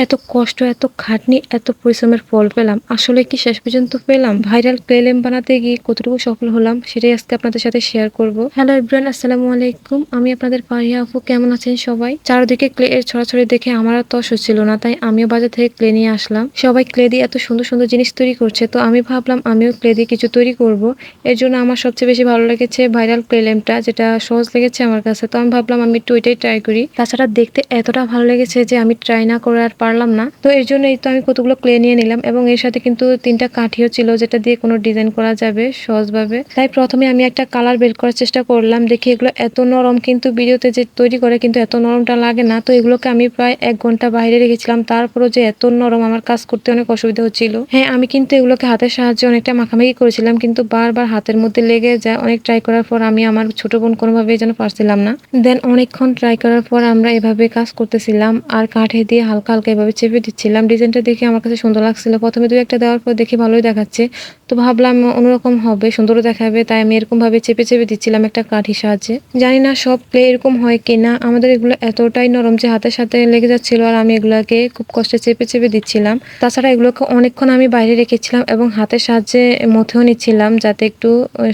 এত কষ্ট, এত খাটনি, এত পরিশ্রমের ফল পেলাম। আসলে কি শেষ পর্যন্ত পেলাম? ভাইরাল ক্লে ল্যাম্প বানাতে গিয়ে কতটুকু সফল হলাম সেটাই আজকে আপনাদের সাথে শেয়ার করব। হ্যালো এভরিওয়ান, আসসালামু আলাইকুম। আমি আপনাদের ফারিয়া আপু। কেমন আছেন সবাই? চারদিকে ক্লে এর ছড়াছড়ি দেখে আমার আর তর সইছিল না, তাই আমিও বাজার থেকে ক্লে নিয়ে আসলাম। সবাই ক্লে দিয়ে এত সুন্দর সুন্দর জিনিস তৈরি করছে, তো আমি ভাবলাম আমিও ক্লে দিয়ে কিছু তৈরি করব। এর জন্য আমার সবচেয়ে বেশি ভালো লেগেছে ভাইরাল ক্লে ল্যাম্পটা, যেটা সহজ লেগেছে আমার কাছে। তো আমি ভাবলাম আমি একটু ওইটাই ট্রাই করি। তাছাড়া দেখতে এতটা ভালো লেগেছে যে আমি ট্রাই না করে আর পারলাম না। তো এর জন্য এই তো আমি কতগুলো ক্লে নিয়ে নিলাম, এবং এর সাথে কিন্তু 3টা কাঠিও ছিল, যেটা দিয়ে কোনো ডিজাইন করা যাবে সহজভাবে। তাই প্রথমে আমি একটা কালার বের করার চেষ্টা করলাম। দেখি এগুলো এত নরম, কিন্তু ভিডিওতে যে তৈরি করে কিন্তু এত নরমটা লাগে না। তো এগুলোকে আমি প্রায় 1 ঘন্টা বাইরে রেখেছিলাম, তারপরও যে এত নরম, আমার কাজ করতে অনেক অসুবিধা হচ্ছিল। হ্যাঁ, আমি কিন্তু এগুলোকে হাতের সাহায্যে অনেকটা মাখামাখি করেছিলাম, কিন্তু বারবার হাতের মধ্যে লেগে যায়। অনেক ট্রাই করার পর আমি আমার ছোট বোন কোনোভাবেই যেন পারছিলাম না। দেন অনেকক্ষণ ট্রাই করার পর আমরা এভাবে কাজ করতেছিলাম, আর কাঠে দিয়ে হালকা হালকা এভাবে চেপে দিচ্ছিলাম। ডিজাইনটা দেখে আমার কাছে সুন্দর লাগছিল। প্রথমে 2-1টা দেওয়ার পর দেখে ভালোই দেখাচ্ছে, তো ভাবলাম অন্যরকম হবে, সুন্দরও দেখাবে, তাই আমি এরকম ভাবে চেপে চেপে দিচ্ছিলাম একটা কাঠির সাহায্যে। জানি না সব ক্লে এরকম হয় কিনা, আমাদের এগুলো এতটাই নরম যে হাতের সাথে লেগে যাচ্ছিল, আর আমি এগুলাকে খুব কষ্টে চেপে চেপে দিচ্ছিলাম। তাছাড়া এগুলোকে অনেকক্ষণ আমি বাইরে রেখেছিলাম এবং হাতের সাহায্যে মথেও নিচ্ছিলাম যাতে একটু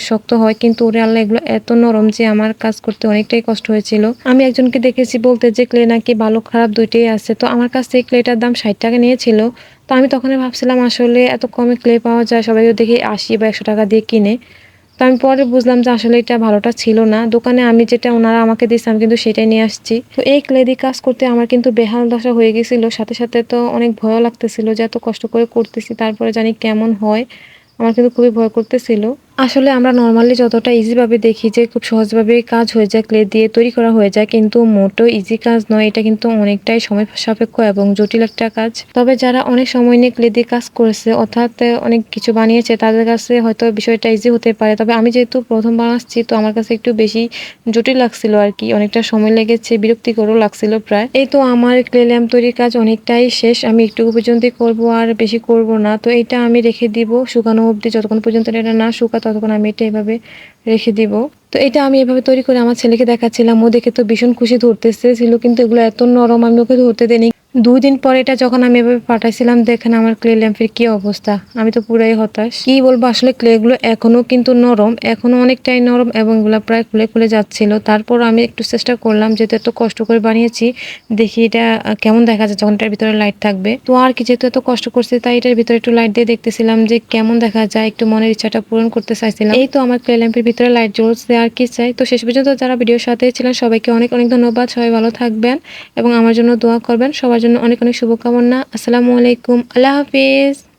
শক্ত হয়, কিন্তু ওরে আল্লাহ, এগুলো এত নরম যে আমার কাজ করতে অনেকটাই কষ্ট হয়েছিল। আমি একজনকে দেখেছি বলতে যে ক্লে নাকি ভালো খারাপ দুইটাই আছে। তো আমার কাছ থেকে ক্লেটার দাম 60 টাকা নিয়েছিল। তো আমি তখনই ভাবছিলাম আসলে এত কমে ক্লে পাওয়া যায়, সবাই দেখি 80 বা 100 টাকা দিয়ে কিনে। তো আমি পরে বুঝলাম যে আসলে এটা ভালোটা ছিল না। দোকানে আমি যেটা ওনারা আমাকে দিয়েছে আমি কিন্তু সেটাই নিয়ে আসছি। তো এই ক্লে দিয়ে কাজ করতে আমার কিন্তু বেহাল দশা হয়ে গেছিল, সাথে সাথে তো অনেক ভয়ও লাগতেছিল যে এত কষ্ট করে করতেছি, তারপরে জানি কেমন হয়। আমার কিন্তু খুবই ভয় করতেছিল। আসলে আমরা নর্মালি যতটা ইজিভাবে দেখি যে খুব সহজভাবে কাজ হয়ে যায়, ক্লে দিয়ে তৈরি করা হয়ে যায়, কিন্তু মোটেও ইজি কাজ নয়। এটা কিন্তু অনেকটাই সময় সাপেক্ষ এবং জটিল একটা কাজ। তবে যারা অনেক সময় নিয়ে ক্লে দিয়ে কাজ করেছে, অর্থাৎ অনেক কিছু বানিয়েছে, তাদের কাছে হয়তো বিষয়টা ইজি হতে পারে। তবে আমি যেহেতু প্রথম বানাচ্ছি, তো আমার কাছে একটু বেশি জটিল লাগছিল আর কি। অনেকটা সময় লেগেছে, বিরক্তিকরও লাগছিল প্রায়। এই তো আমার ক্লে ল্যাম্প তৈরির কাজ অনেকটাই শেষ। আমি একটু পর্যন্তই করব, আর বেশি করব না। তো এটা আমি রেখে দিব শুকানো অবধি, যতক্ষণ পর্যন্ত এটা না শুকা ততক্ষণ আমি এটা এভাবে রেখে দিব। তো এটা আমি এভাবে তৈরি করে আমার ছেলেকে দেখাচ্ছিলাম, ও দেখে তো ভীষণ খুশি, ধরতেছে ছিল, কিন্তু এগুলো এত নরম আমি ওকে ধরতে দেইনি। 2 দিন পরে এটা যখন আমি এভাবে পাঠাইছিলাম, দেখেন আমার ক্লে ল্যাম্পের কি অবস্থা। আমি তো পুরাই হতাশ, কি বলবো। আসলে ক্লে গুলো এখনো কিন্তু নরম, এখনো অনেকটাই নরম, এবং এগুলো প্রায় খুলে খুলে যাচ্ছিল। তারপর আমি একটু চেষ্টা করলাম, যেহেতু এত কষ্ট করে বানিয়েছি, দেখি এটা কেমন দেখা যায় যখন এটার ভিতরে লাইট থাকবে। তো আর কি, যেহেতু এত কষ্ট করছি, তাই এটার ভিতরে একটু লাইট দিয়ে দেখতেছিলাম যে কেমন দেখা যায়, একটু মনের ইচ্ছাটা পূরণ করতে চাইছিলাম। এই তো আমার ক্লে ল্যাম্পের ভিতরে লাইট জ্বলছে, আর কি চাই। তো শেষ পর্যন্ত যারা ভিডিওর সাথে ছিলেন সবাইকে অনেক অনেক ধন্যবাদ। সবাই ভালো থাকবেন এবং আমার জন্য দোয়া করবেন। সবার জন্য অনেক অনেক শুভকামনা। আসসালামু আলাইকুম, আল্লাহ হাফিজ।